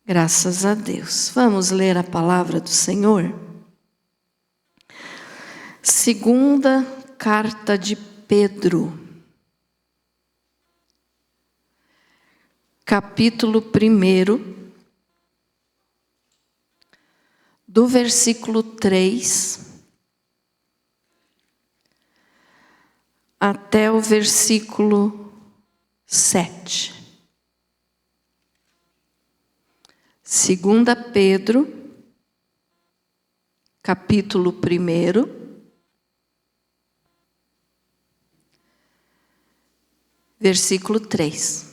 Graças a Deus. Vamos ler a palavra do Senhor? Segunda carta de Pedro, capítulo 1, do versículo 3 até o versículo 7. Segunda Pedro, capítulo 1, versículo 3.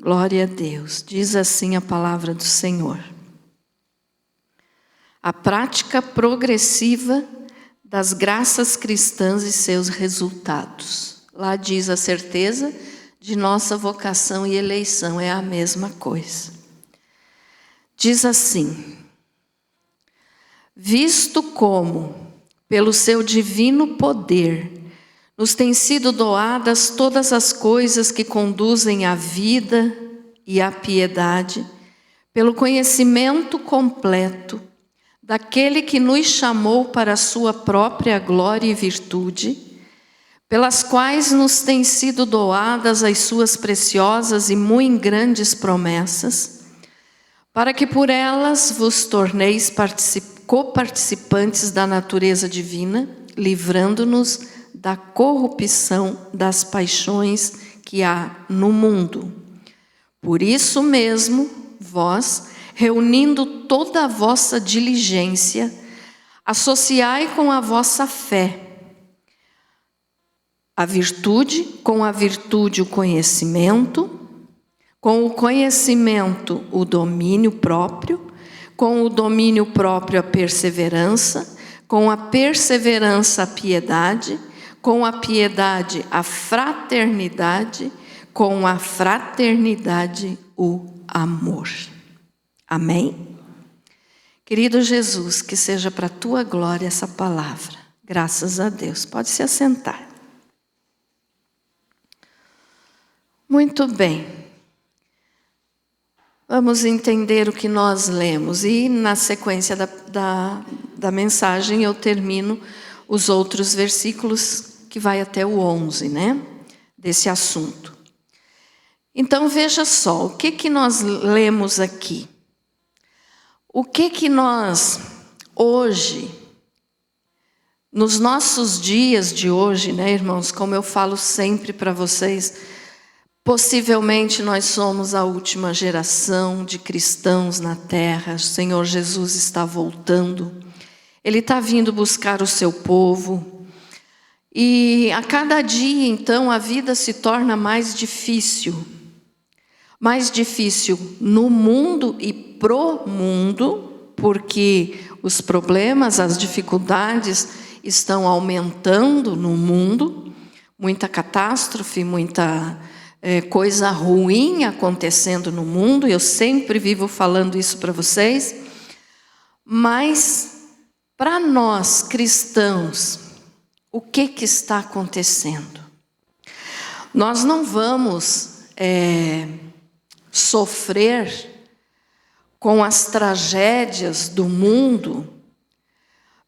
Glória a Deus. Diz assim a palavra do Senhor. A prática progressiva das graças cristãs e seus resultados. Lá diz a certeza de nossa vocação e eleição, é a mesma coisa. Diz assim: visto como, pelo seu divino poder, nos têm sido doadas todas as coisas que conduzem à vida e à piedade, pelo conhecimento completo daquele que nos chamou para a sua própria glória e virtude, pelas quais nos têm sido doadas as suas preciosas e muito grandes promessas, para que por elas vos torneis coparticipantes da natureza divina, livrando-nos da corrupção das paixões que há no mundo. Por isso mesmo, vós, reunindo toda a vossa diligência, associai com a vossa fé a virtude, com a virtude o conhecimento, com o conhecimento o domínio próprio, com o domínio próprio a perseverança, com a perseverança a piedade, com a piedade a fraternidade, com a fraternidade o amor. Amém? Querido Jesus, que seja para a tua glória essa palavra. Graças a Deus. Pode se assentar. Muito bem. Vamos entender o que nós lemos. E na sequência da mensagem eu termino os outros versículos que vai até o 11, né? Desse assunto. Então veja só, o que nós lemos aqui? O que nós hoje, nos nossos dias de hoje, né, irmãos, como eu falo sempre para vocês, possivelmente nós somos a última geração de cristãos na terra. O Senhor Jesus está voltando. Ele está vindo buscar o seu povo. E a cada dia, então, a vida se torna mais difícil. Mais difícil no mundo e pro mundo, porque os problemas, as dificuldades estão aumentando no mundo. Muita catástrofe, muita coisa ruim acontecendo no mundo. Eu sempre vivo falando isso para vocês. Mas, para nós cristãos, o que está acontecendo? Nós não vamos sofrer com as tragédias do mundo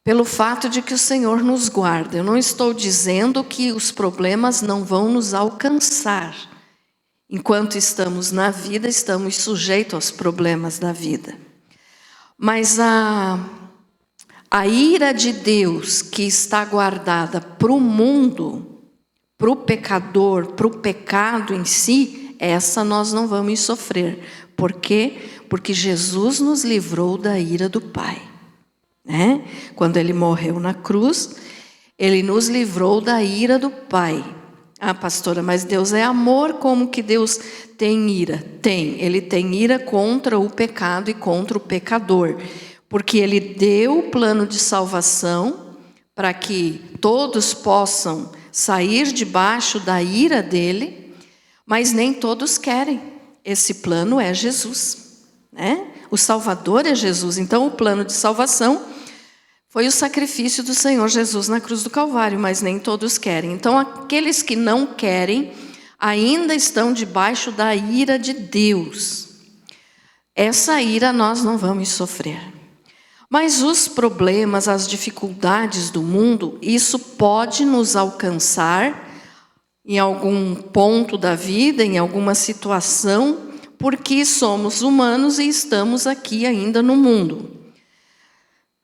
pelo fato de que o Senhor nos guarda. Eu não estou dizendo que os problemas não vão nos alcançar. Enquanto estamos na vida, estamos sujeitos aos problemas da vida. Mas a ira de Deus que está guardada para o mundo, para o pecador, para o pecado em si, essa nós não vamos sofrer. Por quê? Porque Jesus nos livrou da ira do Pai. Né? Quando Ele morreu na cruz, Ele nos livrou da ira do Pai. Ah, pastora, mas Deus é amor, como que Deus tem ira? Tem, Ele tem ira contra o pecado e contra o pecador. Porque Ele deu o plano de salvação para que todos possam sair debaixo da ira dEle, mas nem todos querem. Esse plano é Jesus, né? O Salvador é Jesus. Então o plano de salvação foi o sacrifício do Senhor Jesus na cruz do Calvário, mas nem todos querem. Então aqueles que não querem, ainda estão debaixo da ira de Deus. Essa ira nós não vamos sofrer. Mas os problemas, as dificuldades do mundo, isso pode nos alcançar em algum ponto da vida, em alguma situação, porque somos humanos e estamos aqui ainda no mundo.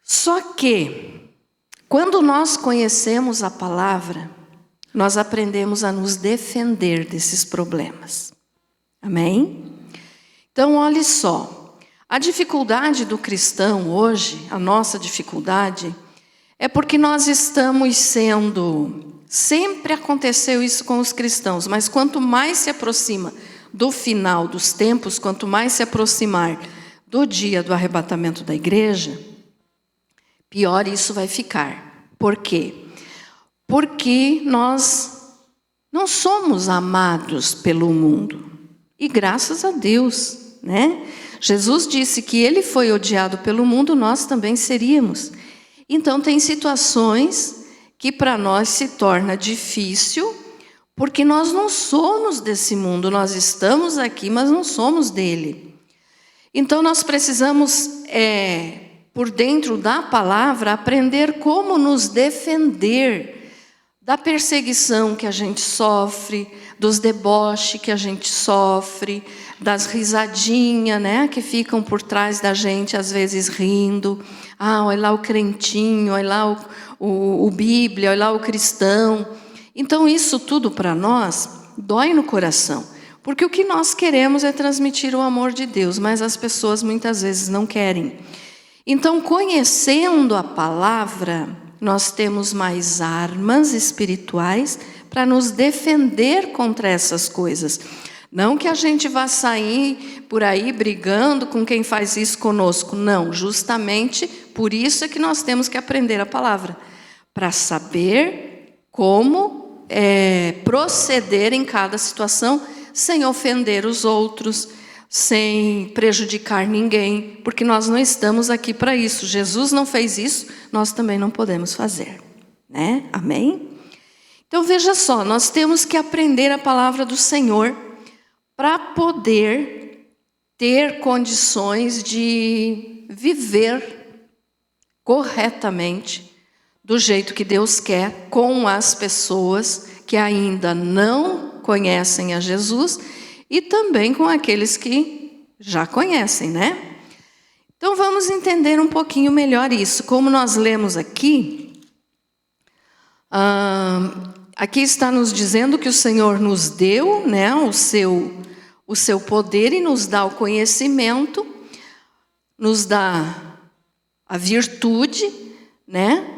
Só que, quando nós conhecemos a palavra, nós aprendemos a nos defender desses problemas. Amém? Então, olhe só, a dificuldade do cristão hoje, a nossa dificuldade, é porque nós estamos sendo... Sempre aconteceu isso com os cristãos, mas quanto mais se aproxima do final dos tempos, quanto mais se aproximar do dia do arrebatamento da igreja, pior isso vai ficar. Por quê? Porque nós não somos amados pelo mundo. E graças a Deus, né? Jesus disse que ele foi odiado pelo mundo, nós também seríamos. Então tem situações que para nós se torna difícil, porque nós não somos desse mundo, nós estamos aqui, mas não somos dele. Então nós precisamos, por dentro da palavra, aprender como nos defender da perseguição que a gente sofre, dos deboches que a gente sofre, das risadinhas, né, que ficam por trás da gente, às vezes rindo. Ah, olha lá o crentinho, olha lá o Bíblia, olha lá o cristão. Então isso tudo para nós dói no coração, porque o que nós queremos é transmitir o amor de Deus, mas as pessoas muitas vezes não querem. Então, conhecendo a palavra, nós temos mais armas espirituais para nos defender contra essas coisas. Não que a gente vá sair por aí brigando com quem faz isso conosco. Não, justamente por isso é que nós temos que aprender a palavra. Para saber como proceder em cada situação sem ofender os outros, sem prejudicar ninguém, porque nós não estamos aqui para isso. Jesus não fez isso, nós também não podemos fazer, né? Amém? Então veja só, nós temos que aprender a palavra do Senhor para poder ter condições de viver corretamente do jeito que Deus quer com as pessoas que ainda não conhecem a Jesus e também com aqueles que já conhecem, né? Então vamos entender um pouquinho melhor isso. Como nós lemos aqui, aqui está nos dizendo que o Senhor nos deu, né, o seu poder e nos dá o conhecimento, nos dá a virtude, né?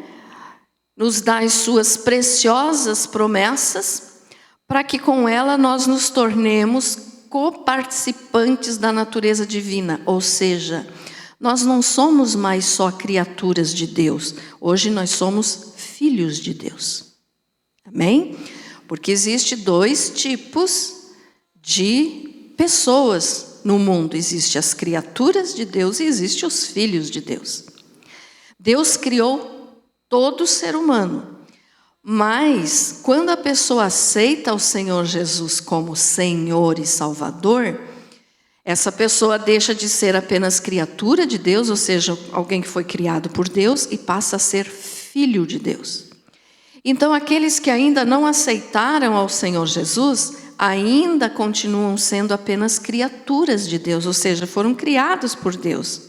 Nos dá as suas preciosas promessas, para que com ela nós nos tornemos coparticipantes da natureza divina. Ou seja, nós não somos mais só criaturas de Deus. Hoje nós somos filhos de Deus. Amém? Porque existem dois tipos de pessoas no mundo. Existem as criaturas de Deus e existem os filhos de Deus. Deus criou todo ser humano, mas quando a pessoa aceita o Senhor Jesus como Senhor e Salvador, essa pessoa deixa de ser apenas criatura de Deus, ou seja, alguém que foi criado por Deus, e passa a ser filho de Deus. Então aqueles que ainda não aceitaram ao Senhor Jesus, ainda continuam sendo apenas criaturas de Deus, ou seja, foram criados por Deus.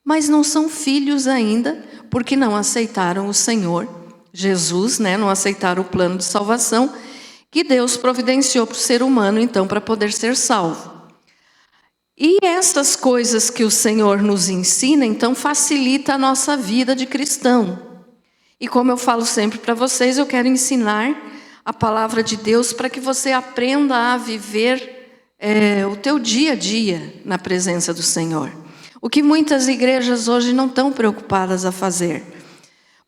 Mas não são filhos ainda, porque não aceitaram o Senhor Jesus, né? Não aceitaram o plano de salvação que Deus providenciou para o ser humano, então, para poder ser salvo. E essas coisas que o Senhor nos ensina, então, facilita a nossa vida de cristão. E como eu falo sempre para vocês, eu quero ensinar a palavra de Deus para que você aprenda a viver o teu dia a dia na presença do Senhor. O que muitas igrejas hoje não estão preocupadas a fazer.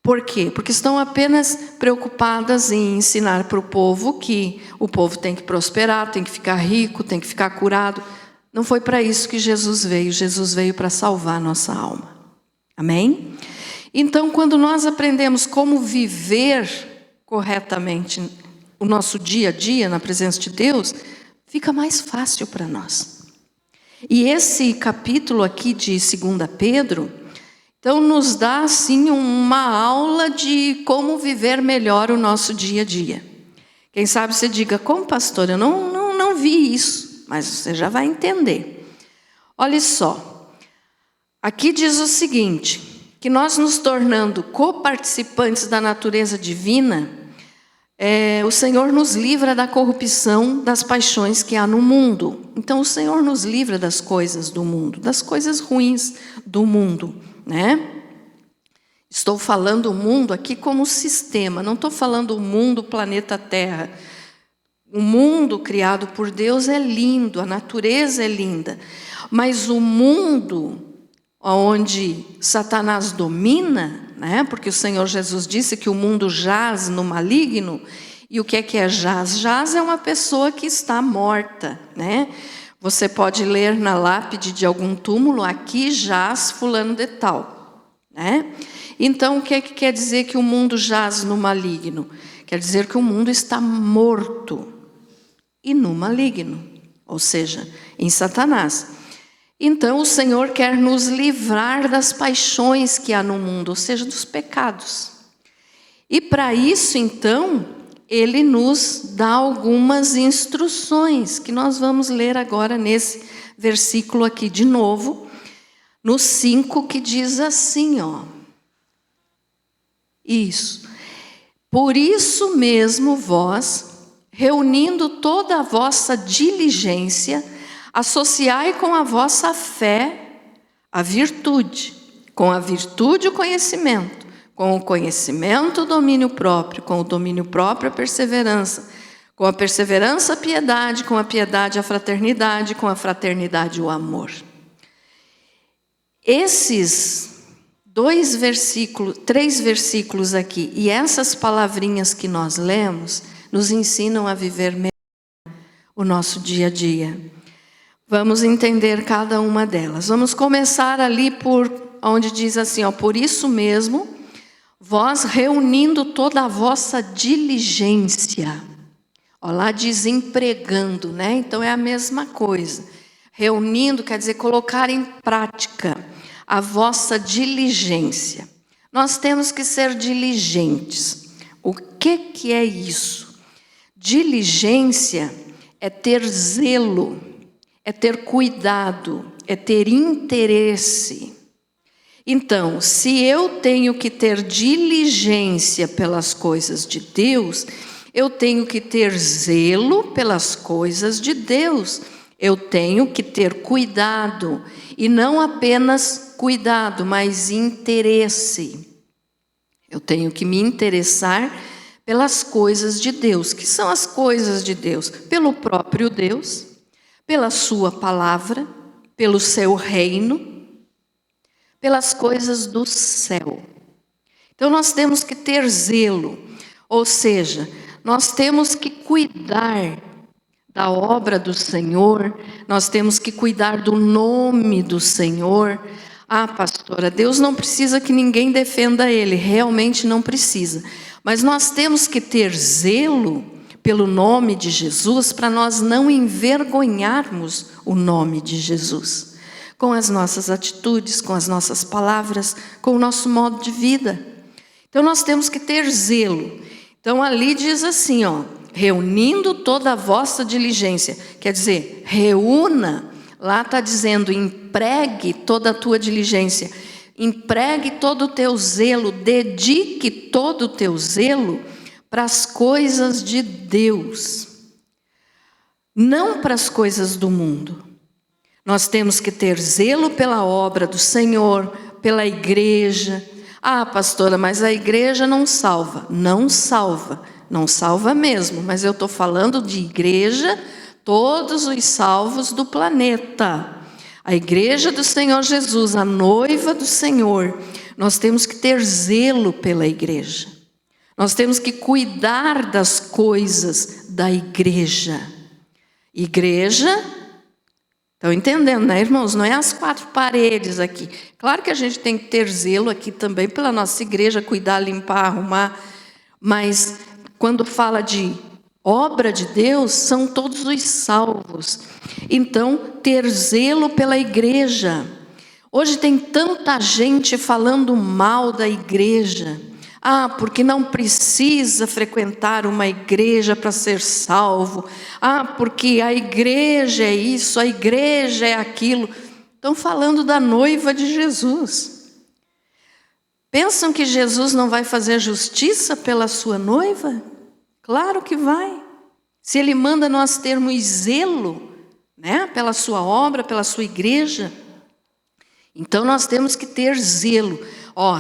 Por quê? Porque estão apenas preocupadas em ensinar para o povo que o povo tem que prosperar, tem que ficar rico, tem que ficar curado. Não foi para isso que Jesus veio. Jesus veio para salvar a nossa alma. Amém? Então, quando nós aprendemos como viver corretamente o nosso dia a dia na presença de Deus, fica mais fácil para nós. E esse capítulo aqui de 2 Pedro, então nos dá assim uma aula de como viver melhor o nosso dia a dia. Quem sabe você diga, como pastor, eu não vi isso, mas você já vai entender. Olha só, aqui diz o seguinte, que nós nos tornando coparticipantes da natureza divina, o Senhor nos livra da corrupção das paixões que há no mundo. Então o Senhor nos livra das coisas do mundo, das coisas ruins do mundo, né? Estou falando o mundo aqui como sistema, não estou falando o mundo, planeta Terra. O mundo criado por Deus é lindo, a natureza é linda, mas o mundo onde Satanás domina, né? Porque o Senhor Jesus disse que o mundo jaz no maligno. E o que é jaz? Jaz é uma pessoa que está morta, né? Você pode ler na lápide de algum túmulo, aqui jaz fulano de tal, né? Então, o que quer dizer que o mundo jaz no maligno? Quer dizer que o mundo está morto e no maligno, ou seja, em Satanás. Então, o Senhor quer nos livrar das paixões que há no mundo, ou seja, dos pecados. E para isso, então, Ele nos dá algumas instruções, que nós vamos ler agora nesse versículo aqui de novo, no 5, que diz assim, ó. Isso. Por isso mesmo vós, reunindo toda a vossa diligência, associai com a vossa fé a virtude, com a virtude o conhecimento, com o conhecimento o domínio próprio, com o domínio próprio a perseverança, com a perseverança a piedade, com a piedade a fraternidade, com a fraternidade o amor. Esses 3 versículos aqui e essas palavrinhas que nós lemos nos ensinam a viver melhor o nosso dia a dia. Vamos entender cada uma delas. Vamos começar ali por onde diz assim, ó, por isso mesmo, vós reunindo toda a vossa diligência. Ó, lá diz empregando, né? Então é a mesma coisa. Reunindo quer dizer colocar em prática a vossa diligência. Nós temos que ser diligentes. O que é isso? Diligência é ter zelo, é ter cuidado, é ter interesse. Então, se eu tenho que ter diligência pelas coisas de Deus, eu tenho que ter zelo pelas coisas de Deus. Eu tenho que ter cuidado, e não apenas cuidado, mas interesse. Eu tenho que me interessar pelas coisas de Deus. Que são as coisas de Deus? Pelo próprio Deus, pela sua palavra, pelo seu reino, pelas coisas do céu. Então nós temos que ter zelo, ou seja, nós temos que cuidar da obra do Senhor, nós temos que cuidar do nome do Senhor. Ah, pastora, Deus não precisa que ninguém defenda Ele, realmente não precisa. Mas nós temos que ter zelo pelo nome de Jesus para nós não envergonharmos o nome de Jesus. Com as nossas atitudes, com as nossas palavras, com o nosso modo de vida. Então nós temos que ter zelo. Então ali diz assim, ó, reunindo toda a vossa diligência, quer dizer, reúna, lá está dizendo, empregue toda a tua diligência, empregue todo o teu zelo, dedique todo o teu zelo para as coisas de Deus, não para as coisas do mundo. Nós temos que ter zelo pela obra do Senhor, pela igreja. Ah, pastora, mas a igreja não salva. Não salva. Não salva mesmo, mas eu estou falando de igreja, todos os salvos do planeta. A igreja do Senhor Jesus, a noiva do Senhor. Nós temos que ter zelo pela igreja. Nós temos que cuidar das coisas da igreja. Igreja, estão entendendo, né, irmãos? Não é as 4 paredes aqui. Claro que a gente tem que ter zelo aqui também pela nossa igreja, cuidar, limpar, arrumar, mas quando fala de obra de Deus são todos os salvos. Então, ter zelo pela igreja. Hoje tem tanta gente falando mal da igreja. Porque não precisa frequentar uma igreja para ser salvo. Porque a igreja é isso, a igreja é aquilo. Estão falando da noiva de Jesus. Pensam que Jesus não vai fazer justiça pela sua noiva? Claro que vai. Se Ele manda nós termos zelo, né, pela sua obra, pela sua igreja, então nós temos que ter zelo.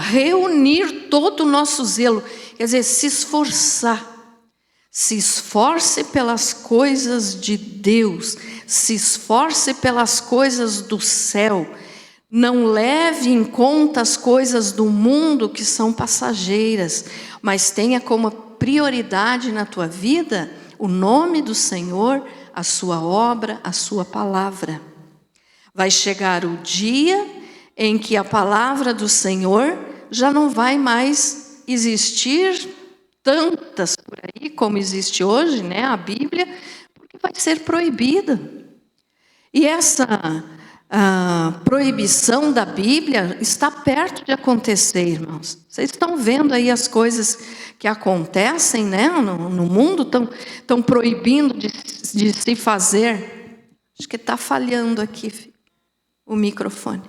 Reunir todo o nosso zelo, quer dizer, se esforçar. Se esforce pelas coisas de Deus, se esforce pelas coisas do céu. Não leve em conta as coisas do mundo que são passageiras, mas tenha como prioridade na tua vida o nome do Senhor, a sua obra, a sua palavra. Vai chegar o dia em que a palavra do Senhor já não vai mais existir tantas por aí como existe hoje, né, a Bíblia, porque vai ser proibida. E essa proibição da Bíblia está perto de acontecer, irmãos. Vocês estão vendo aí as coisas que acontecem, né, no mundo, estão proibindo de se fazer. Acho que está falhando aqui o microfone.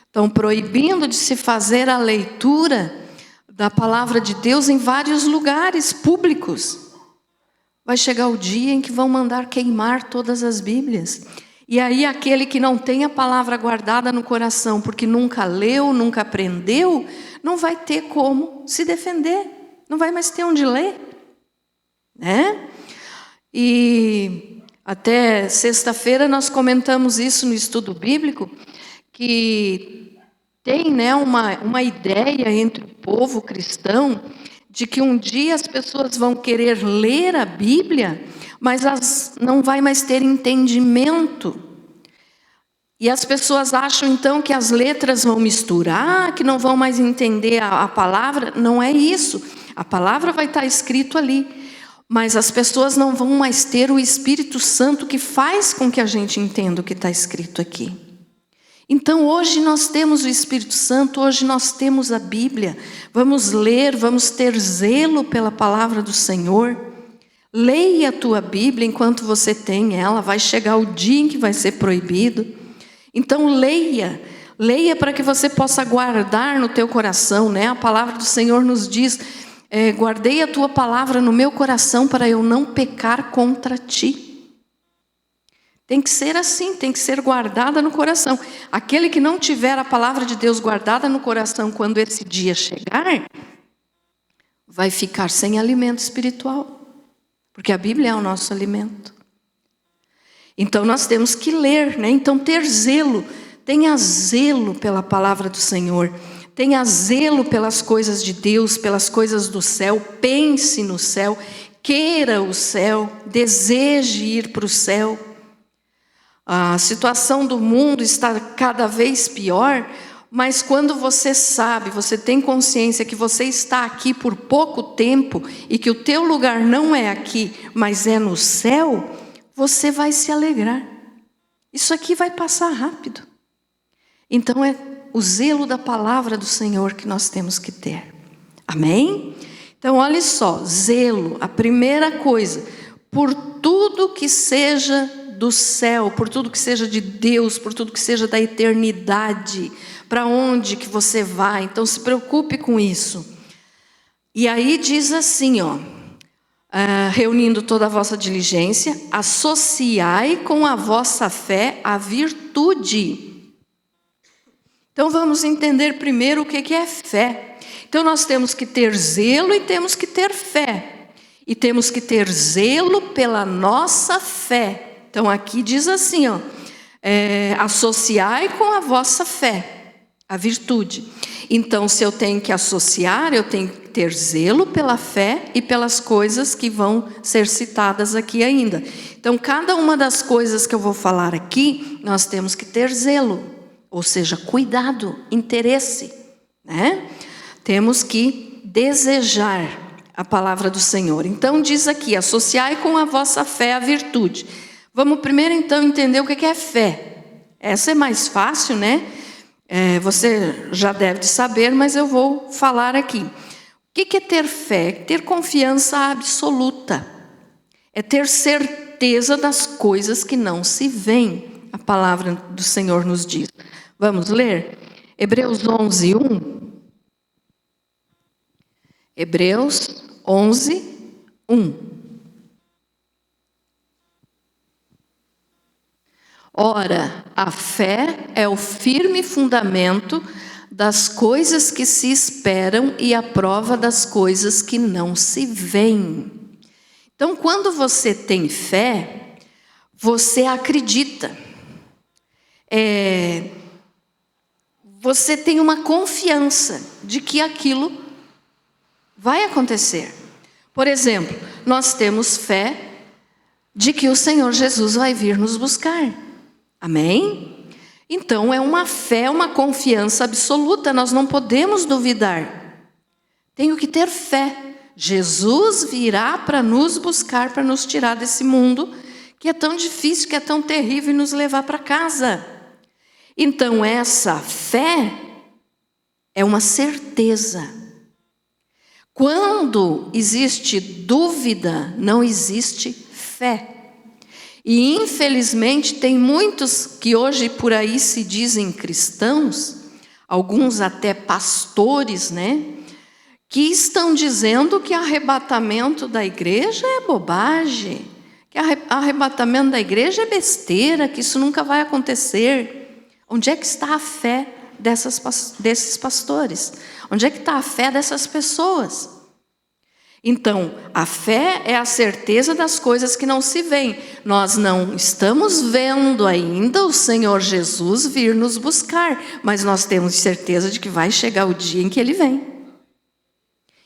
Estão proibindo de se fazer a leitura da palavra de Deus em vários lugares públicos. Vai chegar o dia em que vão mandar queimar todas as Bíblias. E aí aquele que não tem a palavra guardada no coração, porque nunca leu, nunca aprendeu, não vai ter como se defender. Não vai mais ter onde ler, né? E até sexta-feira nós comentamos isso no estudo bíblico, que tem, né, uma ideia entre o povo cristão de que um dia as pessoas vão querer ler a Bíblia, mas não vai mais ter entendimento. E as pessoas acham então que as letras vão misturar, que não vão mais entender a palavra. Não é isso. A palavra vai estar escrito ali, mas as pessoas não vão mais ter o Espírito Santo que faz com que a gente entenda o que está escrito aqui. Então hoje nós temos o Espírito Santo, hoje nós temos a Bíblia. Vamos ler, vamos ter zelo pela palavra do Senhor. Leia a tua Bíblia enquanto você tem ela, vai chegar o dia em que vai ser proibido. Então leia para que você possa guardar no teu coração, né? A palavra do Senhor nos diz, guardei a tua palavra no meu coração para eu não pecar contra ti. Tem que ser assim, tem que ser guardada no coração. Aquele que não tiver a palavra de Deus guardada no coração quando esse dia chegar, vai ficar sem alimento espiritual. Porque a Bíblia é o nosso alimento. Então nós temos que ler, né? Então ter zelo, tenha zelo pela palavra do Senhor. Tenha zelo pelas coisas de Deus, pelas coisas do céu. Pense no céu, queira o céu, deseje ir para o céu. A situação do mundo está cada vez pior, mas quando você sabe, você tem consciência que você está aqui por pouco tempo e que o teu lugar não é aqui, mas é no céu, você vai se alegrar. Isso aqui vai passar rápido. Então é o zelo da palavra do Senhor que nós temos que ter. Amém? Então olha só, zelo, a primeira coisa, por tudo que seja do céu, por tudo que seja de Deus, por tudo que seja da eternidade, para onde que você vai. Então se preocupe com isso. E aí diz assim, reunindo toda a vossa diligência, associai com a vossa fé a virtude. Então vamos entender primeiro o que é fé. Então nós temos que ter zelo e temos que ter fé. E temos que ter zelo pela nossa fé. Então aqui diz assim, associai com a vossa fé, a virtude. Então se eu tenho que associar, eu tenho que ter zelo pela fé e pelas coisas que vão ser citadas aqui ainda. Então cada uma das coisas que eu vou falar aqui, nós temos que ter zelo, ou seja, cuidado, interesse, né? Temos que desejar a palavra do Senhor. Então diz aqui, associai com a vossa fé a virtude. Vamos primeiro então entender o que é fé. Essa é mais fácil, né? Você já deve de saber, mas eu vou falar aqui. O que é ter fé? Ter confiança absoluta. É ter certeza das coisas que não se veem. A palavra do Senhor nos diz. Vamos ler? Hebreus 11, 1. Hebreus 11, 1. Ora, a fé é o firme fundamento das coisas que se esperam e a prova das coisas que não se veem. Então, quando você tem fé, você acredita. Você tem uma confiança de que aquilo vai acontecer. Por exemplo, nós temos fé de que o Senhor Jesus vai vir nos buscar. Amém? Então é uma fé, uma confiança absoluta, nós não podemos duvidar. Tenho que ter fé. Jesus virá para nos buscar, para nos tirar desse mundo que é tão difícil, que é tão terrível e nos levar para casa. Então essa fé é uma certeza. Quando existe dúvida, não existe fé. E infelizmente tem muitos que hoje por aí se dizem cristãos, alguns até pastores, né? Que estão dizendo que arrebatamento da igreja é bobagem, que arrebatamento da igreja é besteira, que isso nunca vai acontecer. Onde é que está a fé desses pastores? Onde é que está a fé dessas pessoas? Então, a fé é a certeza das coisas que não se veem. Nós não estamos vendo ainda o Senhor Jesus vir nos buscar, mas nós temos certeza de que vai chegar o dia em que Ele vem.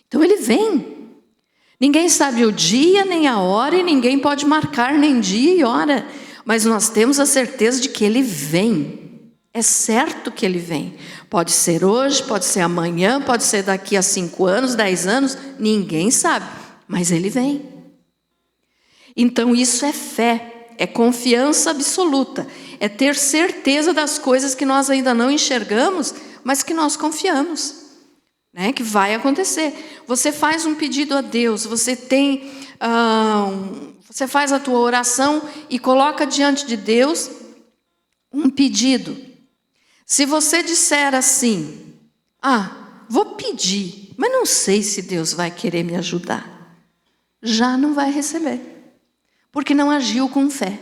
Então Ele vem. Ninguém sabe o dia nem a hora e ninguém pode marcar nem dia e hora, mas nós temos a certeza de que Ele vem. É certo que Ele vem. Pode ser hoje, pode ser amanhã, pode ser daqui a 5 anos, 10 anos, ninguém sabe, mas Ele vem. Então isso é fé, é confiança absoluta, é ter certeza das coisas que nós ainda não enxergamos, mas que nós confiamos, né? Que vai acontecer. Você faz um pedido a Deus, você faz a tua oração e coloca diante de Deus um pedido. Se você disser assim, vou pedir, mas não sei se Deus vai querer me ajudar, já não vai receber, porque não agiu com fé.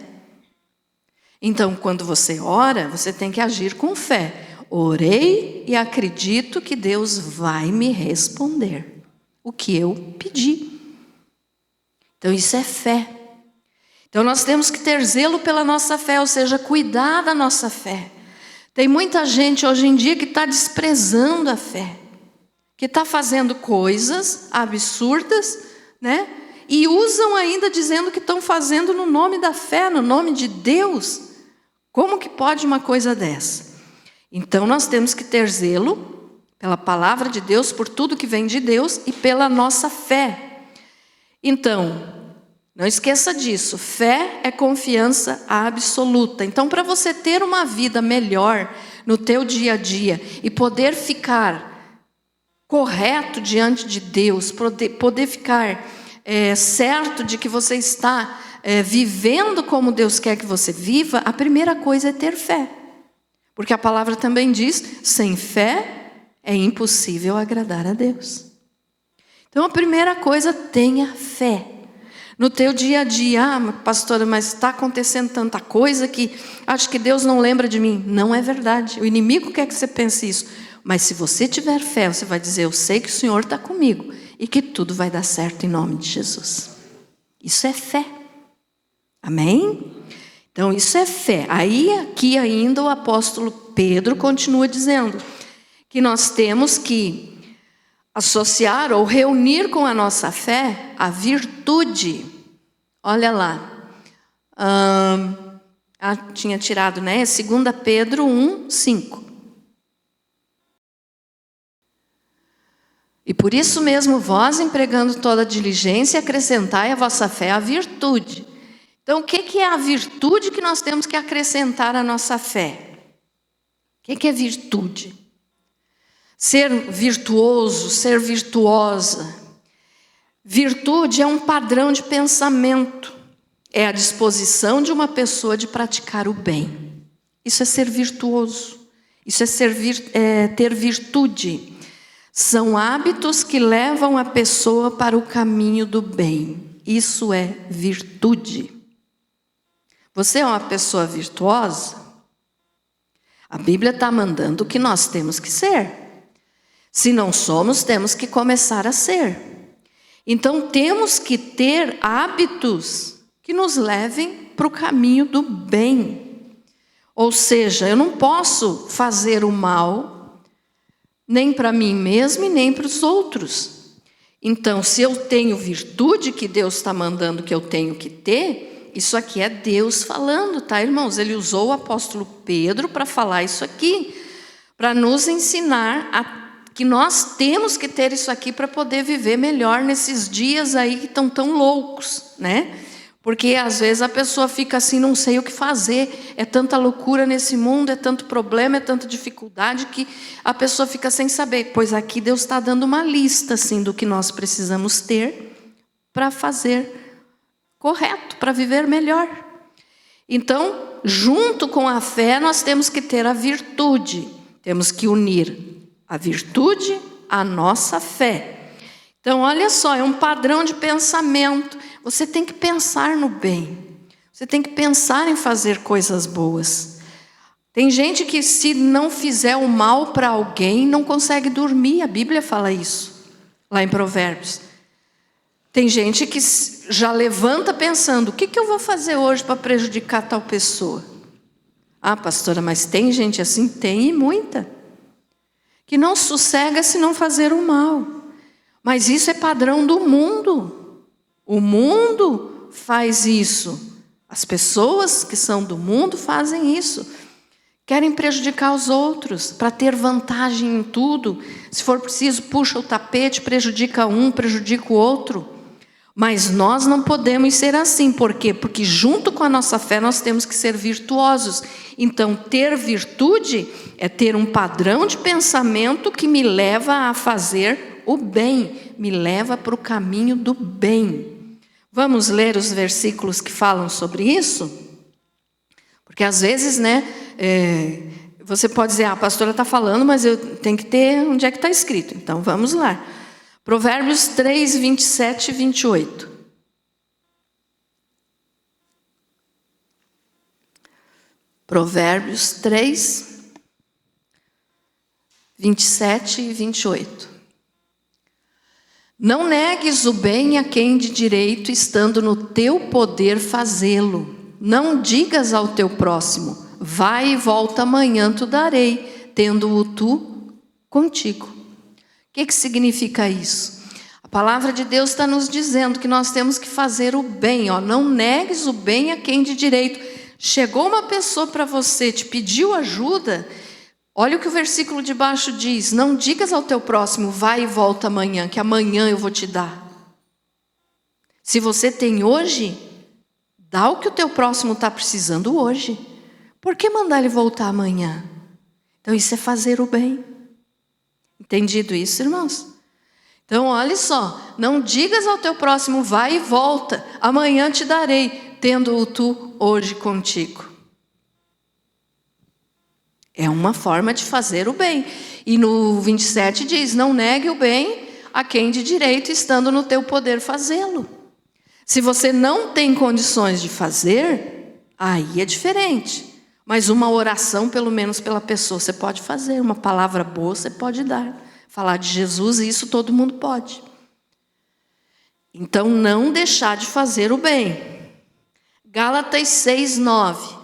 Então, quando você ora, você tem que agir com fé. Orei e acredito que Deus vai me responder o que eu pedi. Então, isso é fé. Então, nós temos que ter zelo pela nossa fé, ou seja, cuidar da nossa fé. Tem muita gente hoje em dia que está desprezando a fé, que está fazendo coisas absurdas, né? E usam ainda dizendo que estão fazendo no nome da fé, no nome de Deus. Como que pode uma coisa dessa? Então nós temos que ter zelo pela palavra de Deus, por tudo que vem de Deus e pela nossa fé. Então, não esqueça disso, fé é confiança absoluta. Então, para você ter uma vida melhor no teu dia a dia e poder ficar correto diante de Deus, poder ficar certo de que você está vivendo como Deus quer que você viva, a primeira coisa é ter fé. Porque a palavra também diz, sem fé é impossível agradar a Deus. Então, a primeira coisa, tenha fé. No teu dia a dia, pastora, mas está acontecendo tanta coisa que acho que Deus não lembra de mim. Não é verdade. O inimigo quer que você pense isso. Mas se você tiver fé, você vai dizer, eu sei que o Senhor está comigo e que tudo vai dar certo em nome de Jesus. Isso é fé. Amém? Então isso é fé. Aí aqui ainda o apóstolo Pedro continua dizendo que nós temos que associar ou reunir com a nossa fé a virtude. Olha lá. Tinha tirado, né? 2 Pedro 1, 5. E por isso mesmo, vós, empregando toda diligência, acrescentai à vossa fé a virtude. Então, o que é a virtude que nós temos que acrescentar à nossa fé? O que é virtude? Ser virtuoso, ser virtuosa. Virtude é um padrão de pensamento. É a disposição de uma pessoa de praticar o bem. Isso é ser virtuoso. Isso é ter virtude. São hábitos que levam a pessoa para o caminho do bem. Isso é virtude. Você é uma pessoa virtuosa? A Bíblia está mandando que nós temos que ser. Se não somos, temos que começar a ser. Então, temos que ter hábitos que nos levem para o caminho do bem. Ou seja, eu não posso fazer o mal, nem para mim mesmo e nem para os outros. Então, se eu tenho virtude que Deus está mandando que eu tenho que ter, isso aqui é Deus falando, tá, irmãos? Ele usou o apóstolo Pedro para falar isso aqui, para nos ensinar que nós temos que ter isso aqui para poder viver melhor nesses dias aí que estão tão loucos, né? Porque às vezes a pessoa fica assim, não sei o que fazer, é tanta loucura nesse mundo, é tanto problema, é tanta dificuldade, que a pessoa fica sem saber. Pois aqui Deus está dando uma lista assim, do que nós precisamos ter para fazer correto, para viver melhor. Então, junto com a fé, nós temos que ter a virtude. Temos que unir a virtude à nossa fé. Então, olha só, é um padrão de pensamento. Você tem que pensar no bem. Você tem que pensar em fazer coisas boas. Tem gente que, se não fizer o mal para alguém, não consegue dormir. A Bíblia fala isso, lá em Provérbios. Tem gente que já levanta pensando, o que eu vou fazer hoje para prejudicar tal pessoa? Ah, pastora, mas tem gente assim? Tem, e muita. Que não sossega se não fazer o mal. Mas isso é padrão do mundo. O mundo faz isso. As pessoas que são do mundo fazem isso. Querem prejudicar os outros, para ter vantagem em tudo. Se for preciso, puxa o tapete, prejudica um, prejudica o outro. Mas nós não podemos ser assim. Por quê? Porque junto com a nossa fé nós temos que ser virtuosos. Então, ter virtude é ter um padrão de pensamento que me leva a fazer o bem, me leva para o caminho do bem. Vamos ler os versículos que falam sobre isso? Porque às vezes, né, você pode dizer, a pastora está falando, mas eu tenho que ter onde é que está escrito. Então, vamos lá. Provérbios 3, 27 e 28. Provérbios 3, 27 e 28. Não negues o bem a quem de direito, estando no teu poder fazê-lo. Não digas ao teu próximo, vai e volta amanhã te darei, tendo-o tu contigo. O que significa isso? A palavra de Deus está nos dizendo que nós temos que fazer o bem. Não negues o bem a quem de direito. Chegou uma pessoa para você, te pediu ajuda, olha o que o versículo de baixo diz. Não digas ao teu próximo, vai e volta amanhã, que amanhã eu vou te dar. Se você tem hoje, dá o que o teu próximo está precisando hoje. Por que mandar ele voltar amanhã? Então isso é fazer o bem. Entendido isso, irmãos? Então, olha só, não digas ao teu próximo, vai e volta, amanhã te darei, tendo-o tu hoje contigo. É uma forma de fazer o bem. E no 27 diz, não negue o bem a quem de direito, estando no teu poder fazê-lo. Se você não tem condições de fazer, aí é diferente. Mas uma oração, pelo menos pela pessoa, você pode fazer. Uma palavra boa você pode dar. Falar de Jesus, e isso todo mundo pode. Então, não deixar de fazer o bem. Gálatas 6, 9.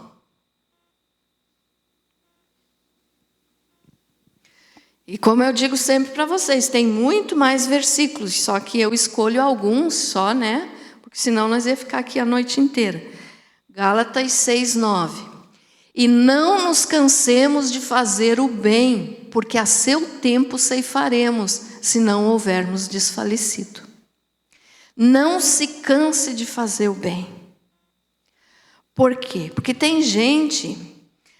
E como eu digo sempre para vocês, tem muito mais versículos, só que eu escolho alguns só, né? Porque senão nós ia ficar aqui a noite inteira. Gálatas 6, 9. E não nos cansemos de fazer o bem, porque a seu tempo ceifaremos, se não houvermos desfalecido. Não se canse de fazer o bem. Por quê? Porque tem gente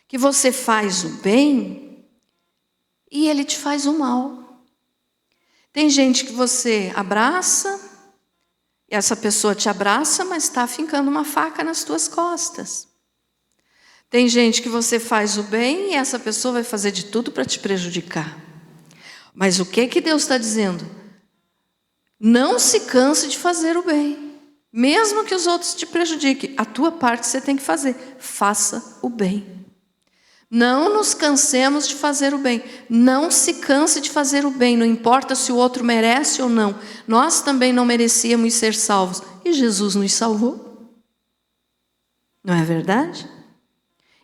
que você faz o bem e ele te faz o mal. Tem gente que você abraça, e essa pessoa te abraça, mas está fincando uma faca nas tuas costas. Tem gente que você faz o bem e essa pessoa vai fazer de tudo para te prejudicar. Mas o que Deus está dizendo? Não se canse de fazer o bem. Mesmo que os outros te prejudiquem, a tua parte você tem que fazer. Faça o bem. Não nos cansemos de fazer o bem. Não se canse de fazer o bem. Não importa se o outro merece ou não. Nós também não merecíamos ser salvos. E Jesus nos salvou. Não é verdade?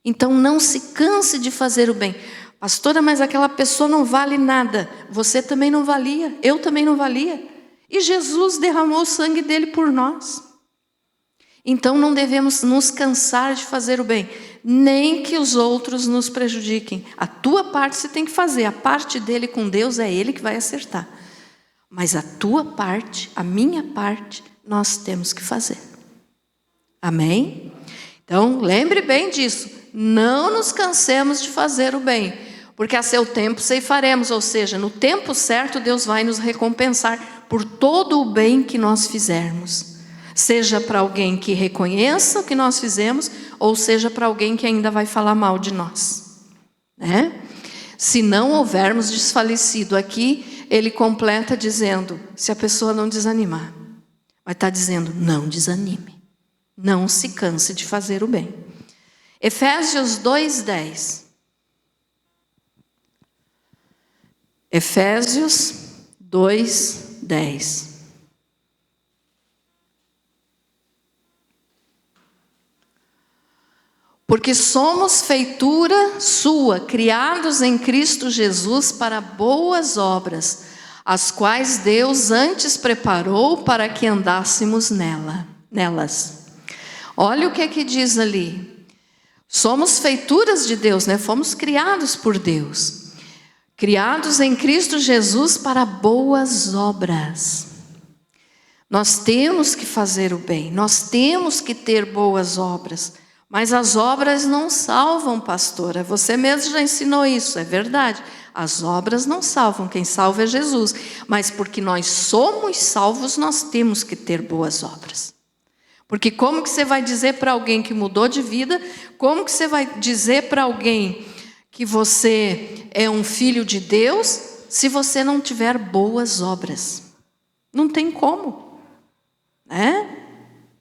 Então não se canse de fazer o bem. Pastora, mas aquela pessoa não vale nada. Você também não valia. Eu também não valia. E Jesus derramou o sangue dele por nós. Então não devemos nos cansar de fazer o bem, nem que os outros nos prejudiquem. A tua parte você tem que fazer, a parte dele com Deus é ele que vai acertar. Mas a tua parte, a minha parte, nós temos que fazer. Amém? Então lembre bem disso, não nos cansemos de fazer o bem, porque a seu tempo ceifaremos, ou seja, no tempo certo Deus vai nos recompensar por todo o bem que nós fizermos. Seja para alguém que reconheça o que nós fizemos, ou seja para alguém que ainda vai falar mal de nós. Né? Se não houvermos desfalecido, aqui ele completa dizendo, se a pessoa não desanimar, vai estar dizendo, não desanime, não se canse de fazer o bem. Efésios 2:10. Efésios 2:10. Porque somos feitura sua, criados em Cristo Jesus para boas obras, as quais Deus antes preparou para que andássemos nelas. Olha o que é que diz ali. Somos feituras de Deus, né? Fomos criados por Deus. Criados em Cristo Jesus para boas obras. Nós temos que fazer o bem, nós temos que ter boas obras. Mas as obras não salvam, pastora. Você mesmo já ensinou isso, é verdade. As obras não salvam, quem salva é Jesus. Mas porque nós somos salvos, nós temos que ter boas obras. Porque como que você vai dizer para alguém que mudou de vida, como que você vai dizer para alguém que você é um filho de Deus, se você não tiver boas obras? Não tem como. Né?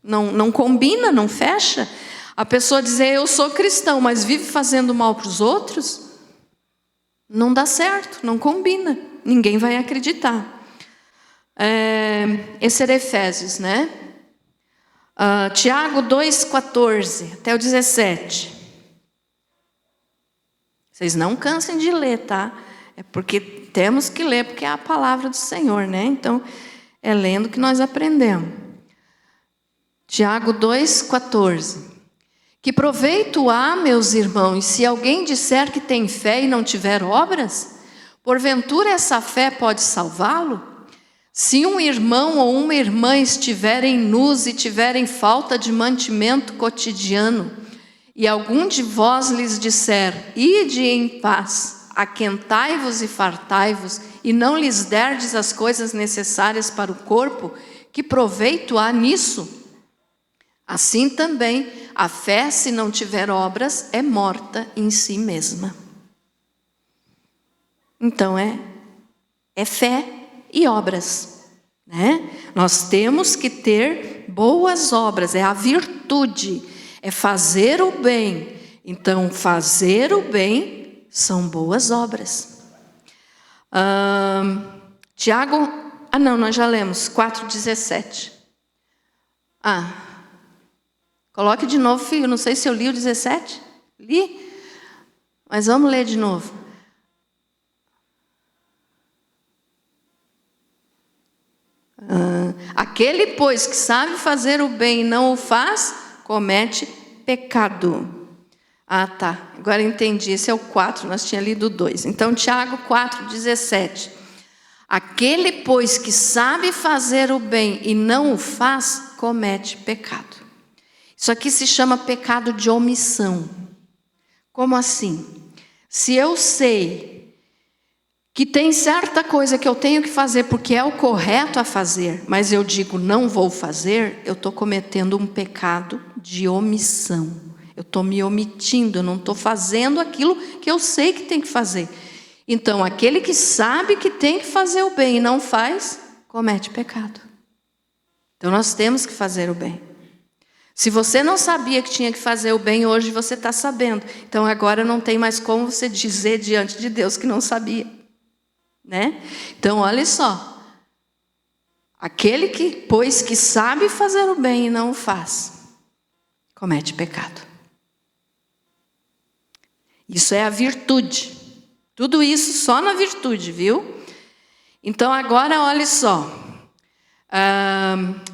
Não combina, não fecha. A pessoa dizer, eu sou cristão, mas vive fazendo mal para os outros, não dá certo, não combina, ninguém vai acreditar. Esse era Efésios, né? Tiago 2:14 até o 17. Vocês não cansem de ler, tá? É porque temos que ler, porque é a palavra do Senhor, né? Então, é lendo que nós aprendemos. Tiago 2:14. Que proveito há, meus irmãos, se alguém disser que tem fé e não tiver obras? Porventura essa fé pode salvá-lo? Se um irmão ou uma irmã estiverem nus e tiverem falta de mantimento cotidiano, e algum de vós lhes disser, ide em paz, aquentai-vos e fartai-vos, e não lhes derdes as coisas necessárias para o corpo, que proveito há nisso? Assim também, a fé, se não tiver obras, é morta em si mesma. Então, é fé e obras. Né? Nós temos que ter boas obras, é a virtude, é fazer o bem. Então, fazer o bem são boas obras. Tiago, nós já lemos, 4:17. Coloque de novo, filho. Não sei se eu li o 17. Li? Mas vamos ler de novo. Aquele, pois, que sabe fazer o bem e não o faz, comete pecado. Tá. Agora entendi. Esse é o 4. Nós tínhamos lido o 2. Então, Tiago 4:17. Aquele, pois, que sabe fazer o bem e não o faz, comete pecado. Isso aqui se chama pecado de omissão. Como assim? Se eu sei que tem certa coisa que eu tenho que fazer porque é o correto a fazer, mas eu digo não vou fazer, eu estou cometendo um pecado de omissão. Eu estou me omitindo, eu não estou fazendo aquilo que eu sei que tem que fazer. Então, aquele que sabe que tem que fazer o bem e não faz, comete pecado. Então, nós temos que fazer o bem. Se você não sabia que tinha que fazer o bem, hoje você está sabendo. Então, agora não tem mais como você dizer diante de Deus que não sabia. Né? Então, olha só. Aquele que, pois, que sabe fazer o bem e não o faz, comete pecado. Isso é a virtude. Tudo isso só na virtude, viu? Então agora olha só.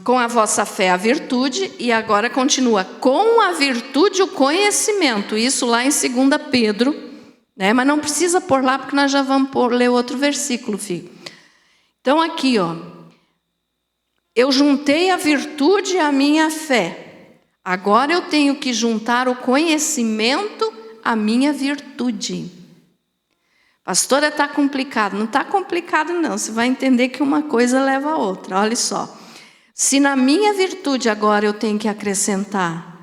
Com a vossa fé a virtude, e agora continua. Com a virtude o conhecimento. Isso lá em 2 Pedro. Né? Mas não precisa pôr lá, porque nós já vamos ler outro versículo, filho. Então aqui, ó. Eu juntei a virtude à minha fé. Agora eu tenho que juntar o conhecimento à minha virtude. Pastora, está complicado. Não está complicado, não. Você vai entender que uma coisa leva a outra. Olha só. Se na minha virtude agora eu tenho que acrescentar